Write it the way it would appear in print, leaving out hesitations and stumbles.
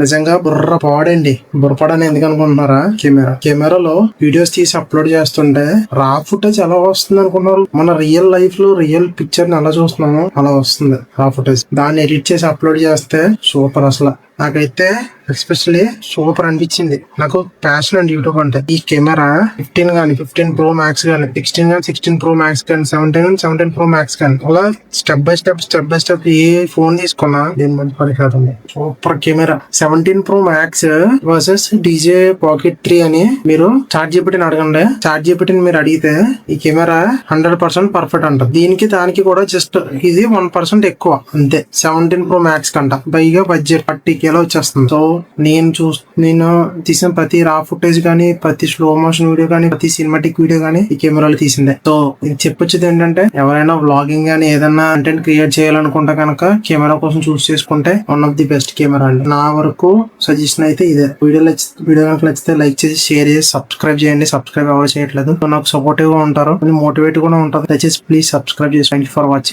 నిజంగా బుర్ర పాడండి. బుర్రపాడని ఎందుకు అనుకుంటున్నారా? కెమెరాలో వీడియోస్ తీసి అప్లోడ్ చేస్తుంటే రా ఫుటేజ్ ఎలా వస్తుంది అనుకున్నారు? మన రియల్ లైఫ్ లో రియల్ పిక్చర్ ని ఎలా చూస్తున్నామో అలా వస్తుంది రా ఫుటేజ్. దాన్ని ఎడిట్ చేసి అప్లోడ్ చేస్తే సూపర్. అసలు నాకైతే ఎస్పెషల్లీ సూపర్ అనిపించింది. నాకు ప్యాషన్ అండి యూట్యూబ్ అంటే. ఈ కెమెరా 15 ప్రో మ్యాక్స్ గానీ 16 ప్రో మ్యాక్స్ కానీ 17 ప్రో మ్యాక్స్ కానీ అలా step by step A phone తీసుకున్నా దీని మంచి పని కాదండి. Super camera. 17 pro max versus DJ pocket 3 అని మీరు చాట్ జీపీటీని అడగండి. చాట్ జీపీటీని మీరు అడిగితే ఈ కెమెరా 100% పర్ఫెక్ట్ అంట. దీనికి దానికి కూడా జస్ట్ ఇది 1% ఎక్కువ అంతే. 17 ప్రో మ్యాక్స్ కంట పైగా బడ్జెట్ 30K వచ్చేస్తుంది. సో నేను తీసిన ప్రతి రా ఫుటేజ్ కానీ, ప్రతి స్లో మోషన్ వీడియో కానీ, ప్రతి సినిమాటిక్ వీడియో కానీ ఈ కెమెరాలో తీసిందే. సో ఇది చెప్పొచ్చేది ఏంటంటే, ఎవరైనా వ్లాగింగ్ కానీ ఏదైనా కంటెంట్ క్రియేట్ చేయాలనుకుంటే కనుక కెమెరా కోసం చూస్ చేసుకుంటే one of the best camera అండి. నా వరకు సజెషన్ అయితే ఇదే. వీడియో కనుక నచ్చితే లైక్ చేసి, షేర్ చేసి, సబ్స్క్రైబ్ చేయండి. సబ్స్క్రైబ్ ఎవరు చేయట్లేదు. సో నాకు సపోర్టివ్ గా ఉంటారు, మోటివేట్ కూడా ఉంటుంది. దయచేసి ప్లీజ్ సబ్స్క్రైబ్ చేసి. Thank you for watching.